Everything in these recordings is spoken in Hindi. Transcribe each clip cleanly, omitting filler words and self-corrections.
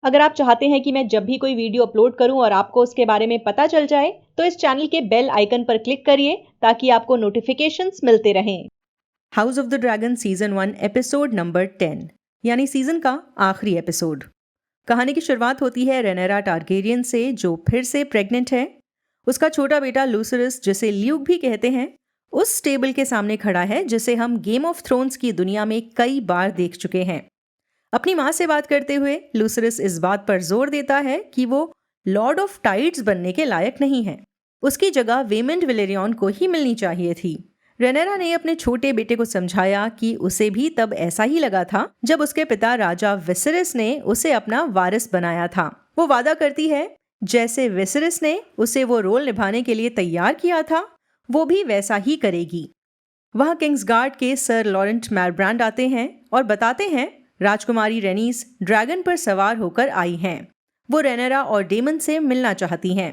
अगर आप चाहते हैं कि मैं जब भी कोई वीडियो अपलोड करूं और आपको उसके बारे में पता चल जाए, तो इस चैनल के बेल आइकन पर क्लिक करिए ताकि आपको नोटिफिकेशंस मिलते रहें। House of the dragon season 1 episode number 10 यानी सीजन का आखिरी एपिसोड। कहानी की शुरुआत होती है रेनेरा टारगेरियन से, जो फिर से प्रेग्नेंट है। उसका छोटा बेटा लूसरस, जिसे ल्यूक भी कहते हैं, उस टेबल के सामने खड़ा है जिसे हम गेम ऑफ थ्रोन्स की दुनिया में कई बार देख चुके हैं। अपनी माँ से बात करते हुए लूसरस इस बात पर जोर देता है कि वो लॉर्ड ऑफ टाइड्स बनने के लायक नहीं है। उसकी जगह वेमंड विलेरियन को ही मिलनी चाहिए थी। रेनेरा ने अपने छोटे बेटे को समझाया कि उसे भी तब ऐसा ही लगा था जब उसके पिता राजा विसेरिस ने उसे अपना वारिस बनाया था। वो वादा करती है जैसे विसेरिस ने उसे वो रोल निभाने के लिए तैयार किया था, वो भी वैसा ही करेगी। वहाँ किंग्सगार्ड के सर लॉरेंट मैरब्रांड आते हैं और बताते हैं राजकुमारी रेनीस ड्रैगन पर सवार होकर आई हैं। वो रेनेरा और डेमन से मिलना चाहती हैं।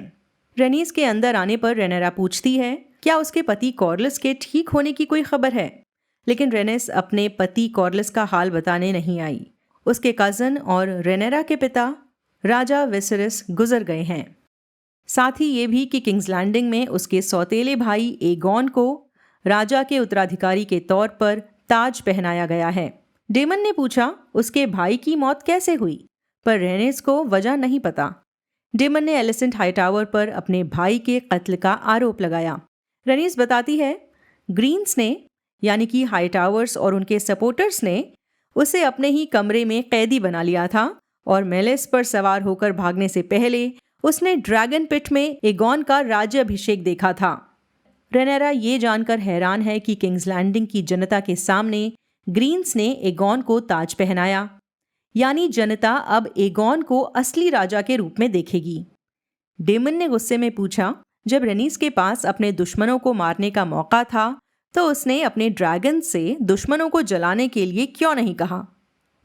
रेनीस के अंदर आने पर रेनेरा पूछती है क्या उसके पति कॉर्लिस के ठीक होने की कोई खबर है, लेकिन रेनिस अपने पति कॉर्लिस का हाल बताने नहीं आई। उसके कजन और रेनेरा के पिता राजा विसेरिस गुजर गए हैं। साथ ही ये भी कि किंग्स लैंडिंग में उसके सौतेले भाई एगॉन को राजा के उत्तराधिकारी के तौर पर ताज पहनाया गया है। डेमन ने पूछा उसके भाई की मौत कैसे हुई, पर रेनिस को वजह नहीं पता। डेमन ने एलिसेंट हाईटावर पर अपने भाई के कत्ल का आरोप लगाया। रेनिस बताती है ग्रीन्स ने यानी कि हाईटावर्स और उनके सपोर्टर्स ने उसे अपने ही कमरे में कैदी बना लिया था और मेलिस पर सवार होकर भागने से पहले उसने ड्रैगन पिट में एगॉन का राज्याभिषेक देखा था। रेनेरा ये जानकर हैरान है कि किंग्स लैंडिंग की जनता के सामने ग्रीन्स ने एगॉन को ताज पहनाया, यानी जनता अब एगॉन को असली राजा के रूप में देखेगी। डेमन ने गुस्से में पूछा जब रेनीस के पास अपने दुश्मनों को मारने का मौका था तो उसने अपने ड्रैगन से दुश्मनों को जलाने के लिए क्यों नहीं कहा।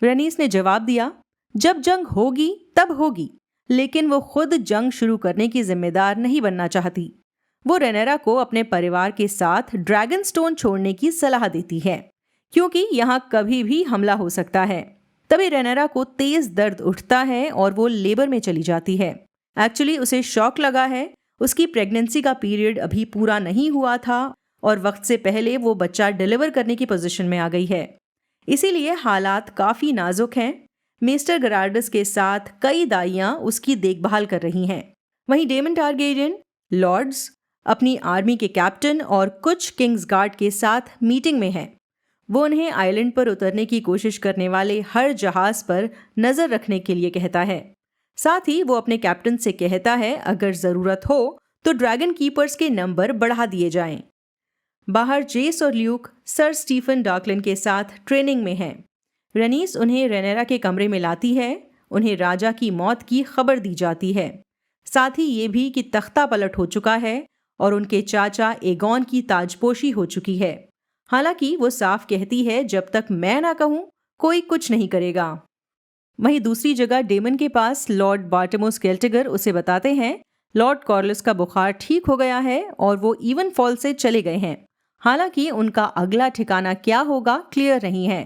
रेनीस ने जवाब दिया जब जंग होगी तब होगी, लेकिन वो खुद जंग शुरू करने की जिम्मेदार नहीं बनना चाहती। वो रेनेरा को अपने परिवार के साथ ड्रैगन स्टोन छोड़ने की सलाह देती है क्योंकि यहाँ कभी भी हमला हो सकता है। तभी रेनेरा को तेज दर्द उठता है और वो लेबर में चली जाती है। एक्चुअली उसे शॉक लगा है, उसकी प्रेगनेंसी का पीरियड अभी पूरा नहीं हुआ था और वक्त से पहले वो बच्चा डिलीवर करने की पोजीशन में आ गई है, इसीलिए हालात काफ़ी नाजुक हैं। मेस्टर गरार्डस के साथ कई दाइयाँ उसकी देखभाल कर रही हैं। वहीं डेमन टारगेरियन, लॉर्ड्स, अपनी आर्मी के कैप्टन और कुछ किंग्सगार्ड के साथ मीटिंग में हैं। वो उन्हें आइलैंड पर उतरने की कोशिश करने वाले हर जहाज पर नज़र रखने के लिए कहता है। साथ ही वो अपने कैप्टन से कहता है अगर ज़रूरत हो तो ड्रैगन कीपर्स के नंबर बढ़ा दिए जाएं। बाहर जेस और ल्यूक सर स्टीफन डार्कलिन के साथ ट्रेनिंग में हैं। रेनीस उन्हें रेनेरा के कमरे में लाती है। उन्हें राजा की मौत की खबर दी जाती है, साथ ही ये भी कि तख्ता पलट हो चुका है और उनके चाचा एगॉन की ताजपोशी हो चुकी है। हालांकि वो साफ कहती है जब तक मैं ना कहूं कोई कुछ नहीं करेगा। वहीं दूसरी जगह डेमन के पास लॉर्ड बार्टमोस केल्टिगर उसे बताते हैं लॉर्ड कॉर्लिस का बुखार ठीक हो गया है और वो इवन फॉल से चले गए हैं। हालांकि उनका अगला ठिकाना क्या होगा क्लियर नहीं है।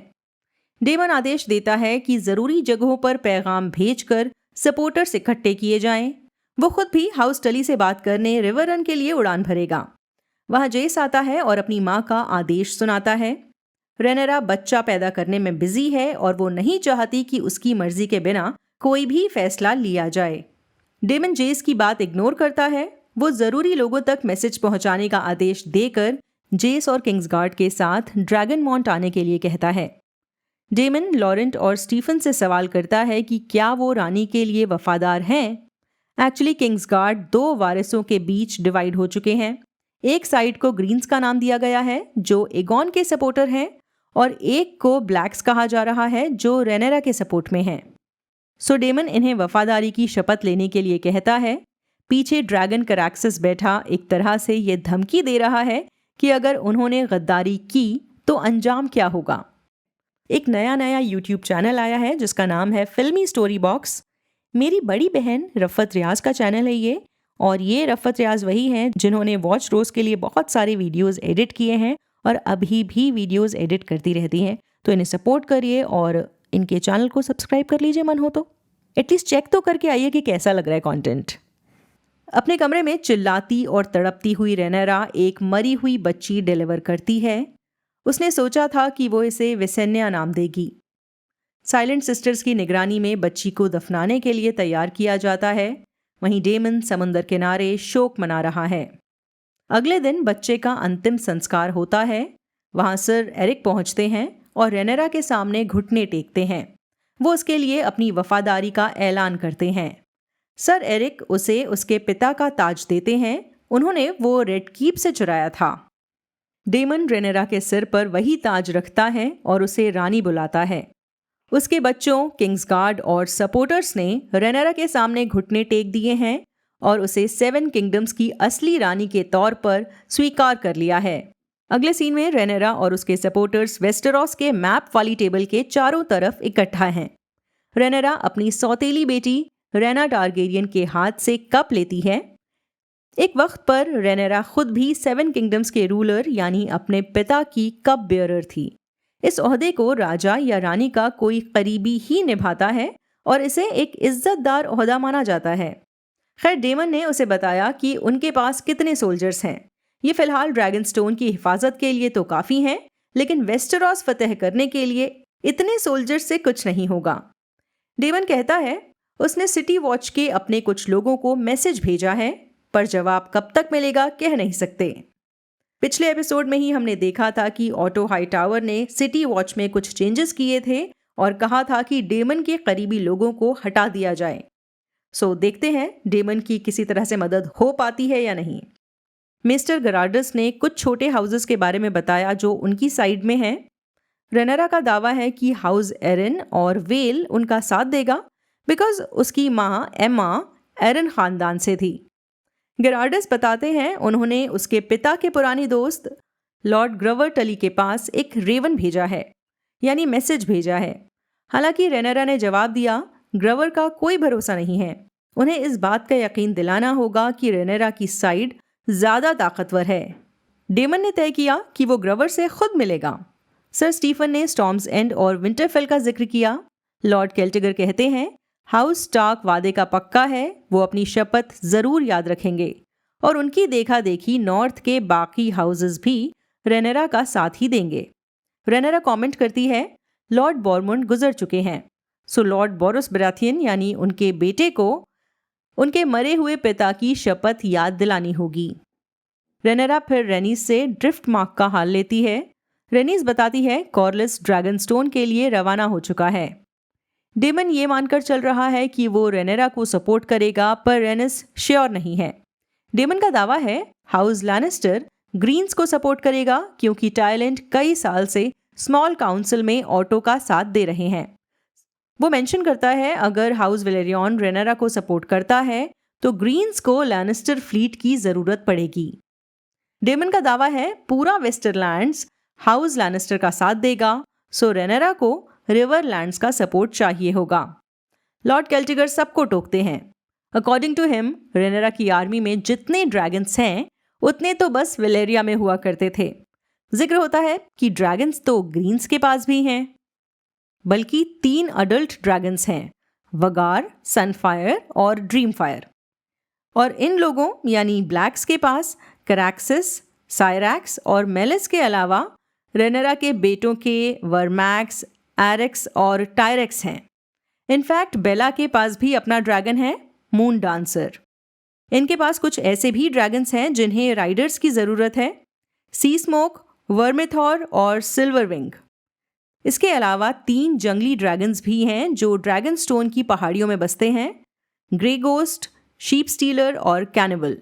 डेमन आदेश देता है कि जरूरी जगहों पर पैगाम भेजकर सपोर्टर्स इकट्ठे किए जाएं। वो खुद भी हाउस टली से बात करने रिवर रन के लिए उड़ान भरेगा। वहां जेस आता है और अपनी माँ का आदेश सुनाता है। रेनेरा बच्चा पैदा करने में बिजी है और वो नहीं चाहती कि उसकी मर्जी के बिना कोई भी फैसला लिया जाए। डेमन जेस की बात इग्नोर करता है। वो जरूरी लोगों तक मैसेज पहुंचाने का आदेश देकर जेस और किंग्सगार्ड के साथ ड्रैगन मॉन्ट आने के लिए कहता है। डेमन लॉरेंट और स्टीफन से सवाल करता है कि क्या वो रानी के लिए वफादार हैं। एक्चुअली किंग्सगार्ड दो वारिसों के बीच डिवाइड हो चुके हैं। एक साइड को ग्रीन्स का नाम दिया गया है जो एगॉन के सपोर्टर हैं और एक को ब्लैक्स कहा जा रहा है जो रेनेरा के सपोर्ट में हैं। सो डेमन इन्हें वफादारी की शपथ लेने के लिए कहता है। पीछे ड्रैगन करैक्सिस बैठा एक तरह से ये धमकी दे रहा है कि अगर उन्होंने गद्दारी की तो अंजाम क्या होगा। एक नया यूट्यूब चैनल आया है जिसका नाम है फिल्मी स्टोरी बॉक्स। मेरी बड़ी बहन रफ़त रियाज का चैनल है ये, और ये रफ़त रियाज वही हैं जिन्होंने वॉच रोज के लिए बहुत सारे वीडियोस एडिट किए हैं और अभी भी वीडियोस एडिट करती रहती हैं। तो इन्हें सपोर्ट करिए और इनके चैनल को सब्सक्राइब कर लीजिए मन हो तो। एटलीस्ट चेक तो करके आइए कि कैसा लग रहा है कंटेंट। अपने कमरे में चिल्लाती और तड़पती हुई रेनेरा एक मरी हुई बच्ची डिलीवर करती है। उसने सोचा था कि वो इसे विसेन्या नाम देगी। साइलेंट सिस्टर्स की निगरानी में बच्ची को दफनाने के लिए तैयार किया जाता है। वहीं डेमन समुंदर किनारे शोक मना रहा है। अगले दिन बच्चे का अंतिम संस्कार होता है। वहां सर एरिक पहुंचते हैं और रेनेरा के सामने घुटने टेकते हैं। वो उसके लिए अपनी वफादारी का ऐलान करते हैं। सर एरिक उसे उसके पिता का ताज देते हैं। उन्होंने वो रेड कीप से चुराया था। डेमन रेनेरा के सिर पर वही ताज रखता है और उसे रानी बुलाता है। उसके बच्चों, किंग्सगार्ड और सपोर्टर्स ने रेनेरा के सामने घुटने टेक दिए हैं और उसे 7 किंगडम्स की असली रानी के तौर पर स्वीकार कर लिया है। अगले सीन में रेनेरा और उसके सपोर्टर्स वेस्टेरोस के मैप वाली टेबल के चारों तरफ इकट्ठा हैं। रेनेरा अपनी सौतेली बेटी रेना टारगेरियन के हाथ से कप लेती है। एक वक्त पर रेनेरा खुद भी 7 किंगडम्स के रूलर यानी अपने पिता की कप बेयरर थी। इस ओहदे को राजा या रानी का कोई करीबी ही निभाता है और इसे एक इज्जतदार ओहदा माना जाता है। खैर, डेमन ने उसे बताया कि उनके पास कितने सोल्जर्स हैं। ये फिलहाल ड्रैगनस्टोन की हिफाजत के लिए तो काफ़ी हैं, लेकिन वेस्टेरोस फतेह करने के लिए इतने सोल्जर्स से कुछ नहीं होगा। डेमन कहता है उसने सिटी वॉच के अपने कुछ लोगों को मैसेज भेजा है, पर जवाब कब तक मिलेगा कह नहीं सकते। पिछले एपिसोड में ही हमने देखा था कि ऑटो हाईटावर ने सिटी वॉच में कुछ चेंजेस किए थे और कहा था कि डेमन के करीबी लोगों को हटा दिया जाए। सो देखते हैं डेमन की किसी तरह से मदद हो पाती है या नहीं। मिस्टर गराडस ने कुछ छोटे हाउसेस के बारे में बताया जो उनकी साइड में हैं। रेनेरा का दावा है कि हाउस एरन और वेल उनका साथ देगा बिकॉज उसकी माँ एमा एरन खानदान से थी। गेरार्डस बताते हैं उन्होंने उसके पिता के पुराने दोस्त लॉर्ड ग्रवर टली के पास एक रेवन भेजा है, यानी मैसेज भेजा है। हालांकि रेनेरा ने जवाब दिया ग्रवर का कोई भरोसा नहीं है। उन्हें इस बात का यकीन दिलाना होगा कि रेनेरा की साइड ज़्यादा ताकतवर है। डेमन ने तय किया कि वो ग्रवर से खुद मिलेगा। सर स्टीफन ने स्टॉर्म्स एंड और विंटरफेल का जिक्र किया। लॉर्ड केल्टिगर कहते हैं हाउस स्टार्क वादे का पक्का है, वो अपनी शपथ जरूर याद रखेंगे और उनकी देखा देखी नॉर्थ के बाकी हाउसेस भी रेनेरा का साथ ही देंगे। रेनेरा कमेंट करती है लॉर्ड बॉरमुंड गुजर चुके हैं, सो लॉर्ड बोरस बराथियन यानी उनके बेटे को उनके मरे हुए पिता की शपथ याद दिलानी होगी। रेनेरा फिर रेनीस से ड्रिफ्ट मार्क का हाल लेती है। रेनीस बताती है कॉर्लिस ड्रैगनस्टोन के लिए रवाना हो चुका है। डेमन ये मानकर चल रहा है कि वो रेनेरा को सपोर्ट करेगा, पर रेनिस श्योर नहीं है। डेमन का दावा है हाउस लैनिस्टर ग्रीन्स को सपोर्ट करेगा क्योंकि टाइलैंड कई साल से स्मॉल काउंसिल में ऑटो का साथ दे रहे हैं। वो मेंशन करता है अगर हाउस वेलेरियन रेनेरा को सपोर्ट करता है तो ग्रीन्स को लैनिस्टर फ्लीट की जरूरत पड़ेगी। डेमन का दावा है पूरा वेस्टरलैंड्स हाउस लैनिस्टर का साथ देगा, सो रेनेरा को रिवरलैंड्स का सपोर्ट चाहिए होगा। लॉर्ड केल्टिगर सबको टोकते हैं। अकॉर्डिंग टू हिम रेनेरा की आर्मी में जितने ड्रैगन्स हैं उतने तो बस वेलेरिया में हुआ करते थे। जिक्र होता है कि ड्रैगन्स तो ग्रीन्स के पास भी हैं, बल्कि 3 अडल्ट ड्रैगन्स हैं, वगार, सनफायर और ड्रीमफायर। और इन लोगों यानी ब्लैक्स के पास करैक्सिस, साइरैक्स और मेलिस के अलावा रेनेरा के बेटों के वर्मैक्स, एरेक्स और टायरेक्स हैं। इनफैक्ट बेला के पास भी अपना ड्रैगन है, मून डांसर। इनके पास कुछ ऐसे भी ड्रैगन्स हैं जिन्हें राइडर्स की ज़रूरत है, सी स्मोक, वर्मिथॉर और सिल्वरविंग। इसके अलावा 3 जंगली ड्रैगन्स भी हैं जो ड्रैगन स्टोन की पहाड़ियों में बसते हैं, ग्रे गोस्ट, शीप स्टीलर और कैनिबल।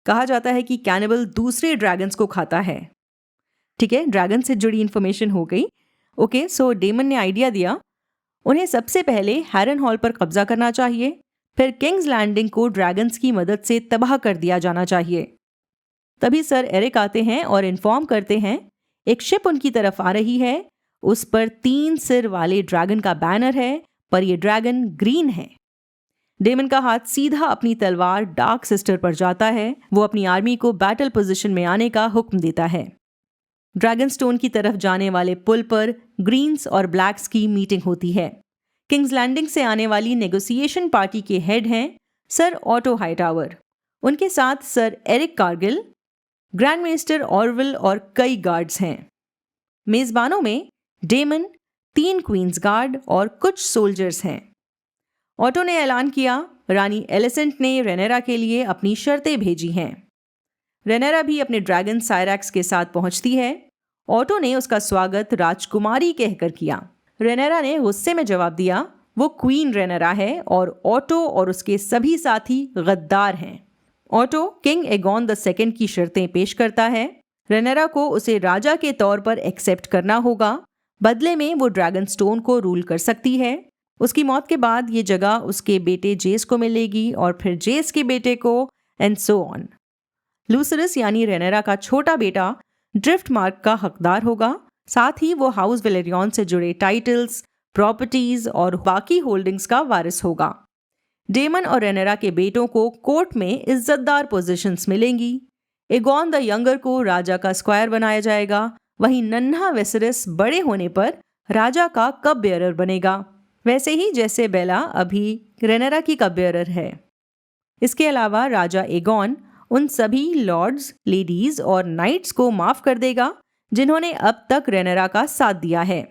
कहा जाता है कि कैनिबल दूसरे ड्रैगन्स को खाता है। ठीक है, ड्रैगन से जुड़ी इन्फॉर्मेशन हो गई। ओके, सो डेमन ने आइडिया दिया उन्हें सबसे पहले हैरन हॉल पर कब्जा करना चाहिए, फिर किंग्स लैंडिंग को ड्रैगन्स की मदद से तबाह कर दिया जाना चाहिए। तभी सर एरिक आते हैं और इन्फॉर्म करते हैं एक शिप उनकी तरफ आ रही है, उस पर 3 सिर वाले ड्रैगन का बैनर है, पर यह ड्रैगन ग्रीन है। डेमन का हाथ सीधा अपनी तलवार डार्क सिस्टर पर जाता है। वो अपनी आर्मी को बैटल पोजीशन में आने का हुक्म देता है। ड्रैगन स्टोन की तरफ जाने वाले पुल पर ग्रीन्स और ब्लैक्स की मीटिंग होती है। किंग्स लैंडिंग से आने वाली नेगोशिएशन पार्टी के हेड हैं सर ऑटो हाईटावर। उनके साथ sir Erryk Cargyll, grand minister Orwyle और कई गार्ड्स हैं। मेजबानों में डेमन, 3 क्वींस गार्ड और कुछ सोल्जर्स हैं। ऑटो ने ऐलान किया, रानी एलिसेंट ने रेनेरा के लिए अपनी शर्तें भेजी हैं। रेनेरा भी अपने ड्रैगन सायरैक्स के साथ पहुंचती है। ऑटो ने उसका स्वागत राजकुमारी कहकर किया। रेनेरा ने गुस्से में जवाब दिया, वो क्वीन रेनेरा है और ऑटो और उसके सभी साथी गद्दार हैं। Auto king Aegon the second की शर्तें पेश करता है। रेनेरा को उसे राजा के तौर पर एक्सेप्ट करना होगा। बदले में वो ड्रैगन स्टोन को रूल कर सकती है। उसकी मौत के बाद ये जगह उसके बेटे जेस को मिलेगी और फिर जेस के बेटे को, एंड सो ऑन। लूसरस यानी रेनेरा का छोटा बेटा ड्रिफ्ट मार्क का हकदार होगा। साथ ही वो हाउस वेलेरियन से जुड़े टाइटल्स, प्रॉपर्टीज और बाकी होल्डिंग्स का वारिस होगा। डेमन और रेनेरा के बेटों को कोर्ट में इज्जतदार पोजीशंस मिलेंगी। एगॉन द यंगर को राजा का स्क्वायर बनाया जाएगा। वहीं नन्हा वेसरस बड़े होने पर राजा का कप बेयरर बनेगा, वैसे ही जैसे बेला अभी रेनेरा की कप बेयरर है। इसके अलावा राजा एगॉन उन सभी लॉर्ड्स, लेडीज और नाइट्स को माफ कर देगा जिन्होंने अब तक रेनेरा का साथ दिया है।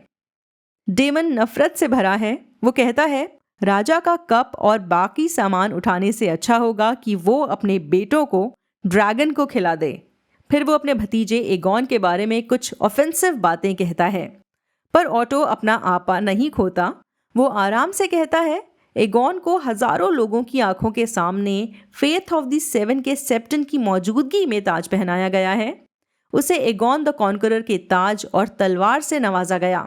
डेमन नफरत से भरा है। वो कहता है, राजा का कप और बाकी सामान उठाने से अच्छा होगा कि वो अपने बेटों को ड्रैगन को खिला दे। फिर वो अपने भतीजे एगॉन के बारे में कुछ ऑफेंसिव बातें कहता है, पर ऑटो अपना आपा नहीं खोता। वो आराम से कहता है, एगॉन को हजारों लोगों की आंखों के सामने फेथ ऑफ द 7 के सेप्टन की मौजूदगी में ताज पहनाया गया है। उसे एगॉन द कॉन्करर के ताज और तलवार से नवाजा गया।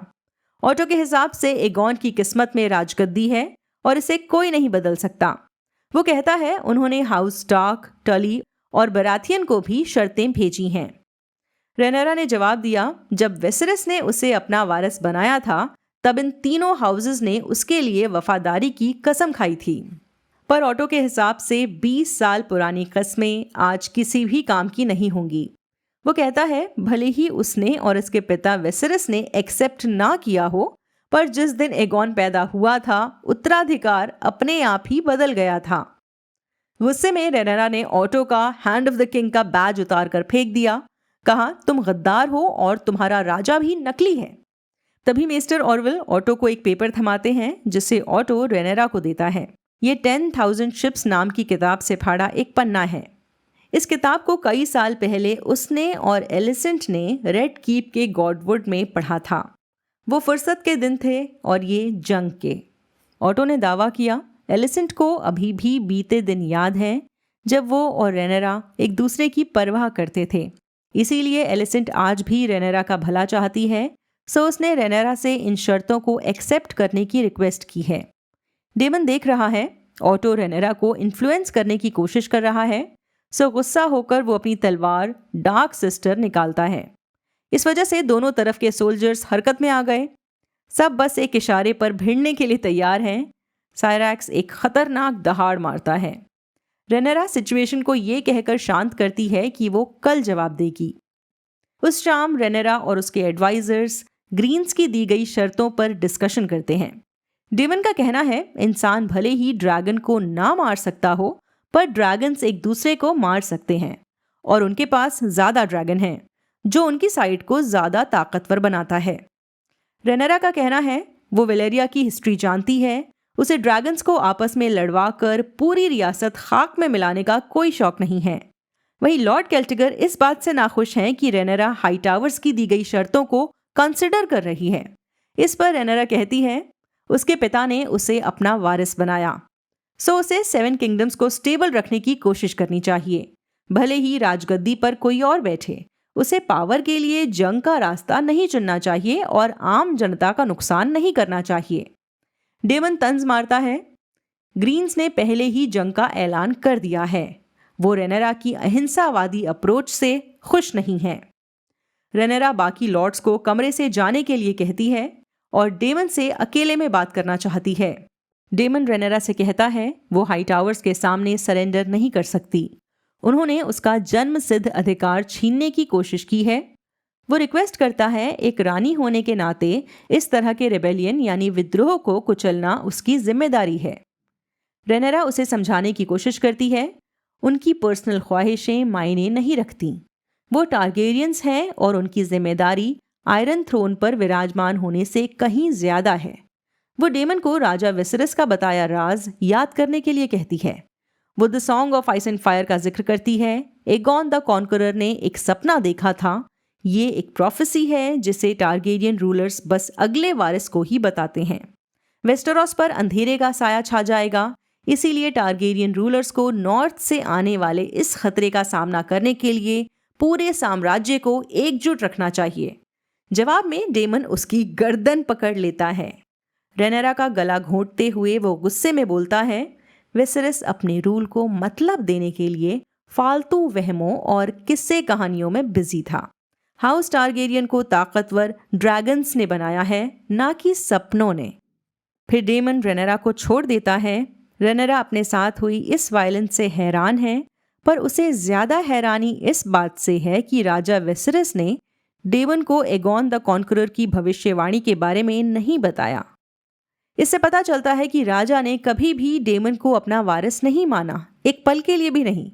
ऑटो के हिसाब से एगॉन की किस्मत में राजगद्दी है और इसे कोई नहीं बदल सकता। वो कहता है, उन्होंने हाउस स्टार्क, टली और बराथियन को भी शर्तें भेजी हैं। रेनेरा ने जवाब दिया, जब वेसरस ने उसे अपना वारिस बनाया था तब इन तीनों हाउसेस ने उसके लिए वफादारी की कसम खाई थी। पर ऑटो के हिसाब से 20 साल पुरानी कस्में आज किसी भी काम की नहीं होंगी। वो कहता है, भले ही उसने और इसके पिता वेसरस ने एक्सेप्ट ना किया हो, पर जिस दिन एगॉन पैदा हुआ था उत्तराधिकार अपने आप ही बदल गया था। गुस्से में रेनेरा ने ऑटो का हैंड ऑफ द किंग का बैज उतार कर फेंक दिया। कहा, तुम गद्दार हो और तुम्हारा राजा भी नकली है। तभी मिस्टर ऑरविल ऑटो को एक पेपर थमाते हैं जिसे ऑटो रेनेरा को देता है। ये 10,000 शिप्स नाम की किताब से फाड़ा एक पन्ना है। इस किताब को कई साल पहले उसने और एलिसेंट ने रेड कीप के गॉडवुड में पढ़ा था। वो फुर्सत के दिन थे और ये जंग के। ऑटो ने दावा किया, एलिसेंट को अभी भी बीते दिन याद हैं जब वो और रेनेरा एक दूसरे की परवाह करते थे। इसीलिए एलिसेंट आज भी रेनेरा का भला चाहती है, सो उसने रेनेरा से इन शर्तों को एक्सेप्ट करने की रिक्वेस्ट की है। डेमन देख रहा है ऑटो रेनेरा को इन्फ्लुएंस करने की कोशिश कर रहा है, सो गुस्सा होकर वो अपनी तलवार डार्क सिस्टर निकालता है। इस वजह से दोनों तरफ के सोल्जर्स हरकत में आ गए। सब बस एक इशारे पर भिड़ने के लिए तैयार हैं। सायरैक्स एक खतरनाक दहाड़ मारता है। रेनेरा सिचुएशन को ये कहकर शांत करती है कि वो कल जवाब देगी। उस शाम रेनेरा और उसके एडवाइजर्स ग्रीन्स की दी गई शर्तों पर डिस्कशन करते हैं। डेमन का कहना है, इंसान भले ही ड्रैगन को ना मार सकता हो, पर ड्रैगन्स एक दूसरे को मार सकते हैं और उनके पास ज्यादा ड्रैगन हैं, जो उनकी साइड को ज्यादा ताकतवर बनाता है। रेनेरा का कहना है, वो वेलेरिया की हिस्ट्री जानती है। उसे ड्रैगन्स को आपस में लड़वा कर पूरी रियासत खाक में मिलाने का कोई शौक नहीं है। वहीं लॉर्ड केल्टिगर इस बात से नाखुश हैं कि रेनेरा हाईटावर्स की दी गई शर्तों को कंसिडर कर रही है। इस पर रेनेरा कहती है, उसके पिता ने उसे अपना वारिस बनाया, सो उसे 7 किंगडम्स को स्टेबल रखने की कोशिश करनी चाहिए। भले ही राजगद्दी पर कोई और बैठे, उसे पावर के लिए जंग का रास्ता नहीं चुनना चाहिए और आम जनता का नुकसान नहीं करना चाहिए। डेमन तंज मारता है, ग्रीन्स ने पहले ही जंग का ऐलान कर दिया है। वो रेनेरा की अहिंसावादी अप्रोच से खुश नहीं है। रेनेरा बाकी लॉर्ड्स को कमरे से जाने के लिए कहती है और डेमन से अकेले में बात करना चाहती है। डेमन रेनेरा से कहता है, वो हाईटावर्स के सामने सरेंडर नहीं कर सकती। उन्होंने उसका जन्म सिद्ध अधिकार छीनने की कोशिश की है। वो रिक्वेस्ट करता है एक रानी होने के नाते इस तरह के रेबेलियन यानी विद्रोह को कुचलना उसकी जिम्मेदारी है। रेनेरा उसे समझाने की कोशिश करती है, उनकी पर्सनल ख्वाहिशें मायने नहीं रखती। वो टारगेरियंस हैं और उनकी जिम्मेदारी आयरन थ्रोन पर विराजमान होने से कहीं ज्यादा है। वो डेमन को राजा विसरस का बताया राज याद करने के लिए कहती है। वो the song of ice and fire का जिक्र करती है। एगॉन द कॉन्करर ने एक सपना देखा था। ये एक प्रोफेसी है जिसे टारगेरियन रूलर्स बस अगले वारिस को ही बताते हैं। वेस्टरोस पर अंधेरे का साया छा जाएगा, इसीलिए टारगेरियन रूलर्स को नॉर्थ से आने वाले इस खतरे का सामना करने के लिए पूरे साम्राज्य को एकजुट रखना चाहिए। जवाब में डेमन उसकी गर्दन पकड़ लेता है। रेनेरा का गला घोंटते हुए वो गुस्से में बोलता है, विसरस अपने रूल को मतलब देने के लिए फालतू वहमों और किस्से कहानियों में बिजी था। हाउस टारगेरियन को ताकतवर ड्रैगन्स ने बनाया है, ना कि सपनों ने। फिर डेमन रेनेरा को छोड़ देता है। रेनेरा अपने साथ हुई इस वायलेंस से हैरान है, पर उसे ज्यादा हैरानी इस बात से है कि राजा विसरस ने डेमन को एगॉन द कॉन्करर की भविष्यवाणी के बारे में नहीं बताया। इससे पता चलता है कि राजा ने कभी भी डेमन को अपना वारिस नहीं माना, एक पल के लिए भी नहीं,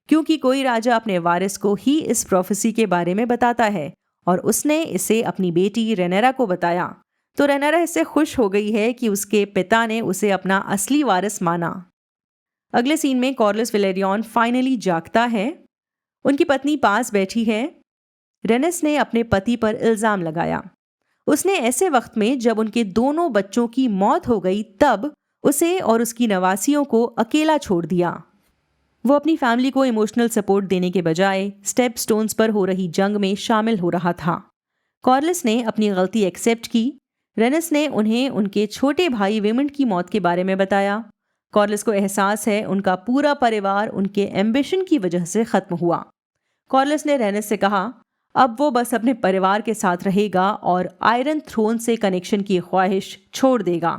क्योंकि कोई राजा अपने वारिस को ही इस प्रोफेसी के बारे में बताता है और उसने इसे अपनी बेटी रेनेरा को बताया। तो रेनेरा इससे खुश हो गई है कि उसके पिता ने उसे अपना असली वारिस माना। अगले सीन में कॉर्लिस वेलेरियन फाइनली जागता है। उनकी पत्नी पास बैठी है। रेनेस ने अपने पति पर इल्जाम लगाया। उसने ऐसे वक्त में जब उनके दोनों बच्चों की मौत हो गई तब उसे और उसकी नवासियों को अकेला छोड़ दिया। वो अपनी फैमिली को इमोशनल सपोर्ट देने के बजाय स्टेप स्टोन्स पर हो रही जंग में शामिल हो रहा था। कॉर्लिस ने अपनी गलती एक्सेप्ट की। रेनेस ने उन्हें उनके छोटे भाई वेमंड की मौत के बारे में बताया। कॉर्लिस को एहसास है उनका पूरा परिवार उनके एम्बिशन की वजह से खत्म हुआ। कॉर्लिस ने रेनेस से कहा अब वो बस अपने परिवार के साथ रहेगा और आयरन थ्रोन से कनेक्शन की ख्वाहिश छोड़ देगा।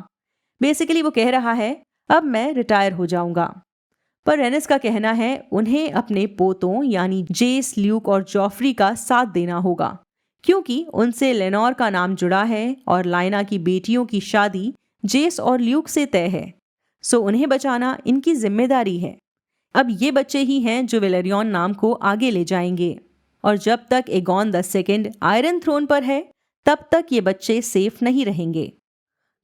बेसिकली वो कह रहा है अब मैं रिटायर हो जाऊंगा। पर रेनेस का कहना है उन्हें अपने पोतों यानी जेस, ल्यूक और जॉफ्री का साथ देना होगा, क्योंकि उनसे लेनोर का नाम जुड़ा है और लाइना की बेटियों की शादी जेस और ल्यूक से तय है। सो उन्हें बचाना इनकी जिम्मेदारी है। अब ये बच्चे ही हैं जो वेलेरियन नाम को आगे ले जाएंगे, और जब तक Aegon the second Iron Throne पर है तब तक ये बच्चे सेफ नहीं रहेंगे।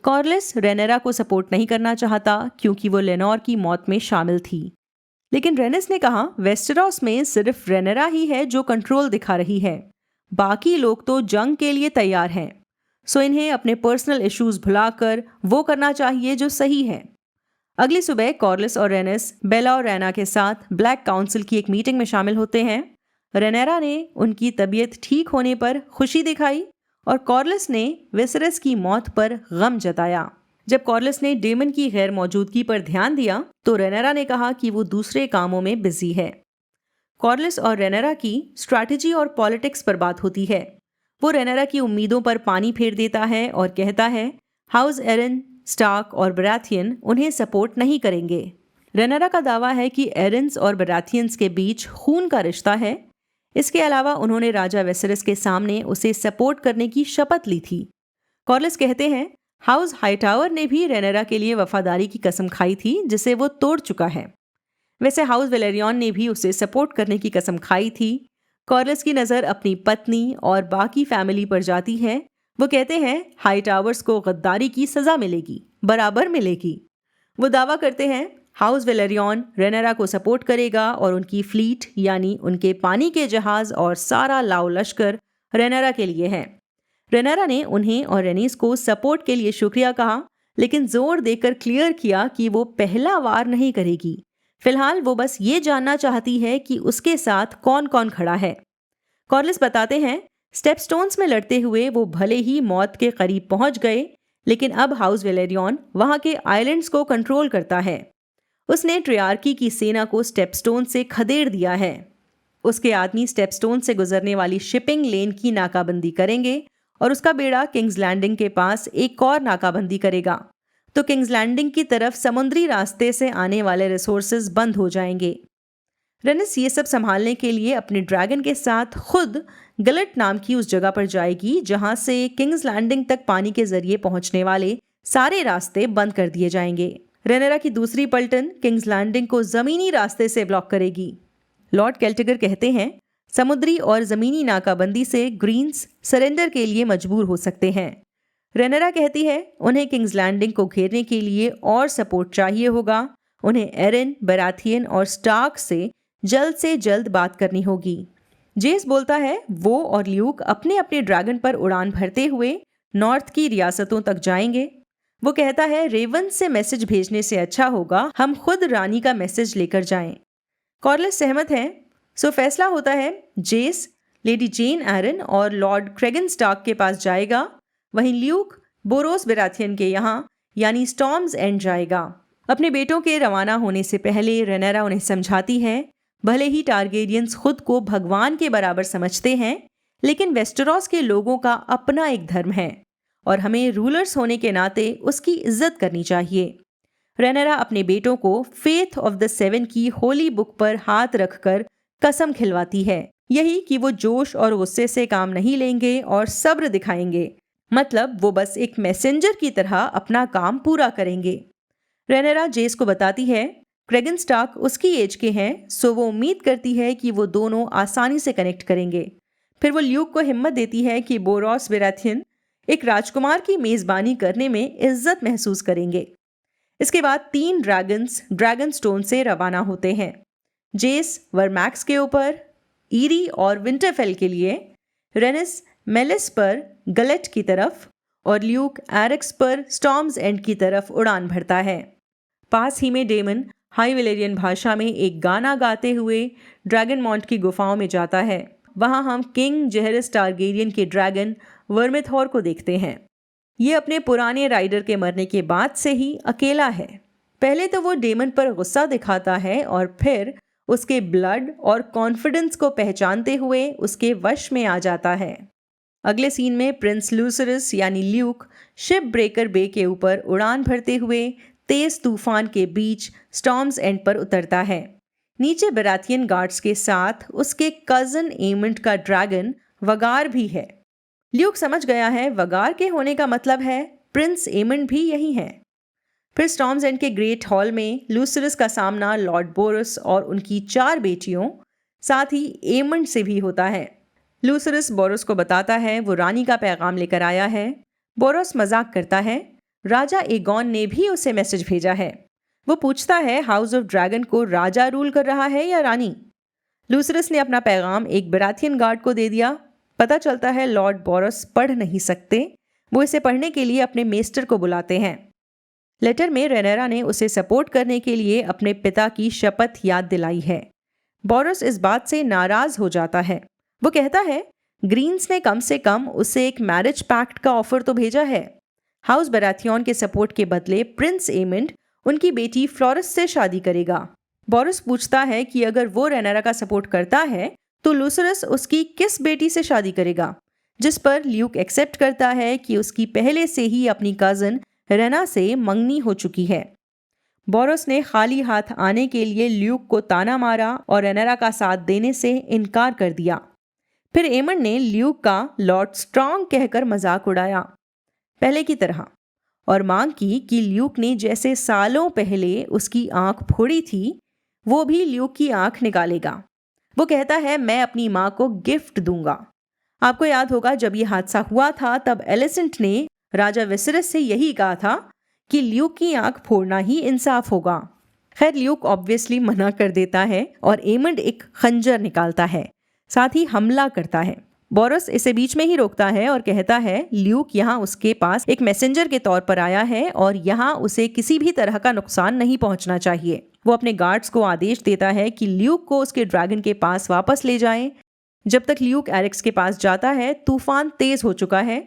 कॉर्लिस रेनेरा को सपोर्ट नहीं करना चाहता क्योंकि वो लेनोर की मौत में शामिल थी, लेकिन रेनेस ने कहा वेस्टेरोस में सिर्फ रेनेरा ही है जो कंट्रोल दिखा रही है, बाकी लोग तो जंग के लिए तैयार हैं। सो इन्हें अपने पर्सनल इश्यूज भुलाकर वो करना चाहिए जो सही है। अगली सुबह कॉर्लिस और रेनेस बेला और रैना के साथ ब्लैक काउंसिल की एक मीटिंग में शामिल होते हैं। रेनेरा ने उनकी तबीयत ठीक होने पर खुशी दिखाई और कॉर्लिस ने विसरस की मौत पर गम जताया। जब कॉर्लिस ने डेमन की गैर मौजूदगी पर ध्यान दिया तो रेनेरा ने कहा कि वो दूसरे कामों में बिजी है। कॉर्लिस और रेनेरा की स्ट्रैटेजी और पॉलिटिक्स पर बात होती है। वो रेनेरा की उम्मीदों पर पानी फेर देता है और कहता है हाउस एरन, स्टार्क और बराथियन उन्हें सपोर्ट नहीं करेंगे। रेनेरा का दावा है कि एरन्स और बराथियंस के बीच खून का रिश्ता है। इसके अलावा उन्होंने राजा वेसरस के सामने उसे सपोर्ट करने की शपथ ली थी। कॉर्लिस कहते हैं हाउस हाईटावर ने भी रेनेरा के लिए वफादारी की कसम खाई थी जिसे वो तोड़ चुका है। वैसे हाउस वेलेरियन ने भी उसे सपोर्ट करने की कसम खाई थी। कॉर्लिस की नज़र अपनी पत्नी और बाकी फैमिली पर जाती है। वो कहते हैं हाईटावर्स को गद्दारी की सज़ा मिलेगी, बराबर मिलेगी। वो दावा करते हैं हाउस वेलेरियन रेनेरा को सपोर्ट करेगा और उनकी फ्लीट यानी उनके पानी के जहाज और सारा लाओ लश्कर रेनेरा के लिए है। रेनेरा ने उन्हें और रेनीस को सपोर्ट के लिए शुक्रिया कहा, लेकिन जोर देकर क्लियर किया कि वो पहला वार नहीं करेगी। फिलहाल वो बस ये जानना चाहती है कि उसके साथ कौन कौन खड़ा है। कॉर्लिस बताते हैं स्टेपस्टोन्स में लड़ते हुए वो भले ही मौत के करीब पहुंच गए, लेकिन अब हाउस वेलेरियन वहां के आइलैंड्स को कंट्रोल करता है। उसने ट्रियार्की की सेना को स्टेपस्टोन से खदेड़ दिया है। उसके आदमी स्टेपस्टोन से गुजरने वाली शिपिंग लेन की नाकाबंदी करेंगे और उसका बेड़ा किंग्स लैंडिंग के पास एक और नाकाबंदी करेगा। तो किंग्स लैंडिंग की तरफ समुद्री रास्ते से आने वाले रिसोर्सेज बंद हो जाएंगे। रेनिस ये सब संभालने के लिए अपने ड्रैगन के साथ खुद गलट नाम की उस जगह पर जाएगी जहां से किंग्स लैंडिंग तक पानी के जरिए पहुंचने वाले सारे रास्ते बंद कर दिए जाएंगे। रेनेरा की दूसरी पलटन किंग्स लैंडिंग को जमीनी रास्ते से ब्लॉक करेगी। लॉर्ड केल्टिगर कहते हैं समुद्री और जमीनी नाकाबंदी से ग्रीन्स सरेंडर के लिए मजबूर हो सकते हैं। रेनेरा कहती है उन्हें किंग्स लैंडिंग को घेरने के लिए और सपोर्ट चाहिए होगा। उन्हें एरिन, बराथियन और स्टार्क से जल्द बात करनी होगी। जेस बोलता है वो और ल्यूक अपने अपने ड्रैगन पर उड़ान भरते हुए नॉर्थ की रियासतों तक जाएंगे। वो कहता है रेवन से मैसेज भेजने से अच्छा होगा हम खुद रानी का मैसेज लेकर जाएं। कॉर्लिस सहमत है। सो फैसला होता है जेस लेडी जेन एरन और लॉर्ड क्रेगन स्टार्क के पास जाएगा, वहीं ल्यूक बोरोस बेराथियन के यहाँ यानी स्टॉर्म्स एंड जाएगा। अपने बेटों के रवाना होने से पहले रेनेरा उन्हें समझाती है भले ही टारगेरियंस खुद को भगवान के बराबर समझते हैं, लेकिन वेस्टेरोस के लोगों का अपना एक धर्म है और हमें रूलर्स होने के नाते उसकी इज्जत करनी चाहिए। रेनेरा अपने बेटों को फेथ ऑफ द सेवन की होली बुक पर हाथ रखकर कसम खिलवाती है, यही कि वो जोश और गुस्से से काम नहीं लेंगे और सब्र दिखाएंगे, मतलब वो बस एक मैसेंजर की तरह अपना काम पूरा करेंगे। रेनेरा जेस को बताती है क्रेगन स्टार्क उसकी एज के हैं, सो वो उम्मीद करती है कि वो दोनों आसानी से कनेक्ट करेंगे। फिर वो ल्यूक को हिम्मत देती है कि बोरोस बेराथियन एक राजकुमार की मेज़बानी करने में इज्जत महसूस करेंगे। इसके बाद 3 ड्रैगन्स ड्रैगन स्टोन से रवाना होते हैं। जेस वर्मैक्स के ऊपर, ईरी और विंटरफेल के लिए, रेनिस मेलिस पर गलेट की तरफ और ल्यूक एरिक्स पर स्टॉर्म्स एंड की तरफ उड़ान भरता है। पास ही में डेमन हाई वेलेरियन भाषा में एक गाना गाते हुए ड्रैगन मॉन्ट की गुफाओं में जाता है। वहां हम किंग जेहरिस टारगेरियन के ड्रैगन वर्मिथॉर को देखते हैं। ये अपने पुराने राइडर के मरने के बाद से ही अकेला है। पहले तो वो डेमन पर गुस्सा दिखाता है और फिर उसके ब्लड और कॉन्फिडेंस को पहचानते हुए उसके वश में आ जाता है। अगले सीन में प्रिंस लूसरस यानी ल्यूक शिप ब्रेकर बे के ऊपर उड़ान भरते हुए तेज तूफान के बीच स्टॉर्म्स एंड पर उतरता है। नीचे बेराथियन गार्ड्स के साथ उसके कजन एमंड का ड्रैगन वगार भी है। ल्यूक समझ गया है वगार के होने का मतलब है प्रिंस एमंड भी यही है। फिर स्टॉर्म्स एंड के ग्रेट हॉल में लूसरस का सामना लॉर्ड बोरस और उनकी 4 बेटियों साथ ही एमंड से भी होता है। लूसरस बोरस को बताता है वो रानी का पैगाम लेकर आया है। बोरस मजाक करता है राजा एगॉन ने भी उसे मैसेज भेजा है। वो पूछता है हाउस ऑफ ड्रैगन को राजा रूल कर रहा है या रानी। लूसरस ने अपना पैगाम एक बेराथियन गार्ड को दे दिया। पता चलता है लॉर्ड बोरस पढ़ नहीं सकते। वो इसे पढ़ने के लिए अपने मेस्टर को बुलाते हैं। लेटर में रेनेरा ने उसे सपोर्ट करने के लिए अपने पिता की शपथ याद दिलाई है। बोरस इस बात से नाराज हो जाता है। वो कहता है ग्रीन्स ने कम से कम उसे एक मैरिज पैक्ट का ऑफर तो भेजा है। हाउस बेराथियन के सपोर्ट के बदले प्रिंस एमंड उनकी बेटी फ्लोरस से शादी करेगा। बोरस पूछता है कि अगर वो रेनेरा का सपोर्ट करता है तो लूसरस उसकी किस बेटी से शादी करेगा, जिस पर ल्यूक एक्सेप्ट करता है कि उसकी पहले से ही अपनी कजन रेना से मंगनी हो चुकी है। बोरस ने खाली हाथ आने के लिए ल्यूक को ताना मारा और रेनेरा का साथ देने से इनकार कर दिया। फिर एमंड ने ल्यूक का लॉर्ड स्ट्रॉन्ग कहकर मजाक उड़ाया पहले की तरह और मांग की कि ल्यूक ने जैसे सालों पहले उसकी आंख फोड़ी थी वो भी ल्यूक की आंख निकालेगा। वो कहता है मैं अपनी माँ को गिफ्ट दूंगा। आपको याद होगा जब ये हादसा हुआ था तब एलिसेंट ने राजा विसरस से यही कहा था कि ल्यूक की आंख फोड़ना ही इंसाफ होगा। खैर ल्यूक ऑब्वियसली मना कर देता है और एमंड एक खंजर निकालता है, साथ ही हमला करता है। बोरस इसे बीच में ही रोकता है और कहता है ल्यूक यहाँ उसके पास एक मैसेंजर के तौर पर आया है और यहाँ उसे किसी भी तरह का नुकसान नहीं पहुंचना चाहिए। वो अपने गार्ड्स को आदेश देता है कि ल्यूक को उसके ड्रैगन के पास वापस ले जाएं। जब तक ल्यूक एरिक्स के पास जाता है तूफान तेज हो चुका है।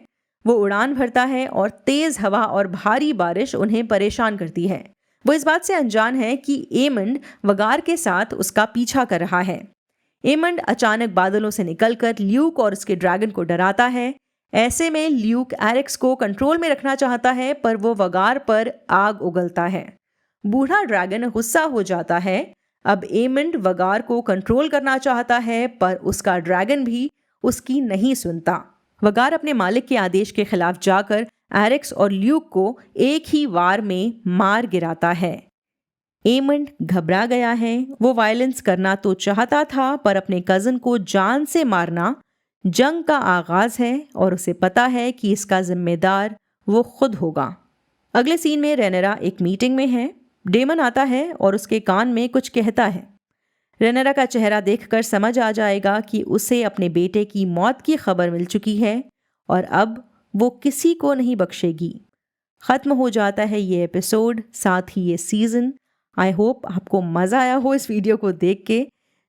वो उड़ान भरता है और तेज हवा और भारी बारिश उन्हें परेशान करती है। वो इस बात से अनजान है कि एमंड वगार के साथ उसका पीछा कर रहा है। एमंड अचानक बादलों से निकलकर ल्यूक और उसके ड्रैगन को डराता है। ऐसे में ल्यूक एरिक्स को कंट्रोल में रखना चाहता है पर वो वगार पर आग उगलता है। बूढ़ा ड्रैगन गुस्सा हो जाता है अब एमंड वगार को कंट्रोल करना चाहता है, पर उसका ड्रैगन भी उसकी नहीं सुनता। वगार अपने मालिक के आदेश के खिलाफ जाकर एरिक्स और ल्यूक को एक ही वार में मार गिराता है। एमंड घबरा गया है। वो वायलेंस करना तो चाहता था, पर अपने कज़न को जान से मारना जंग का आगाज है और उसे पता है कि इसका जिम्मेदार वो खुद होगा। अगले सीन में रेनेरा एक मीटिंग में है। डेमन आता है और उसके कान में कुछ कहता है। रेनेरा का चेहरा देखकर समझ आ जाएगा कि उसे अपने बेटे की मौत की खबर मिल चुकी है और अब वो किसी को नहीं बख्शेगी। ख़त्म हो जाता है ये एपिसोड, साथ ही ये सीज़न। आई होप आपको मज़ा आया हो इस वीडियो को देख के।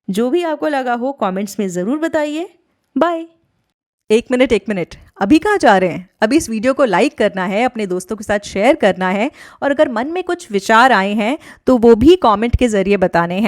जो भी आपको लगा हो कमेंट्स में ज़रूर बताइए। बाय। एक मिनट, अभी कहाँ जा रहे हैं? अभी इस वीडियो को लाइक करना है, अपने दोस्तों के साथ शेयर करना है और अगर मन में कुछ विचार आए हैं तो वो भी कमेंट के ज़रिए बताने हैं।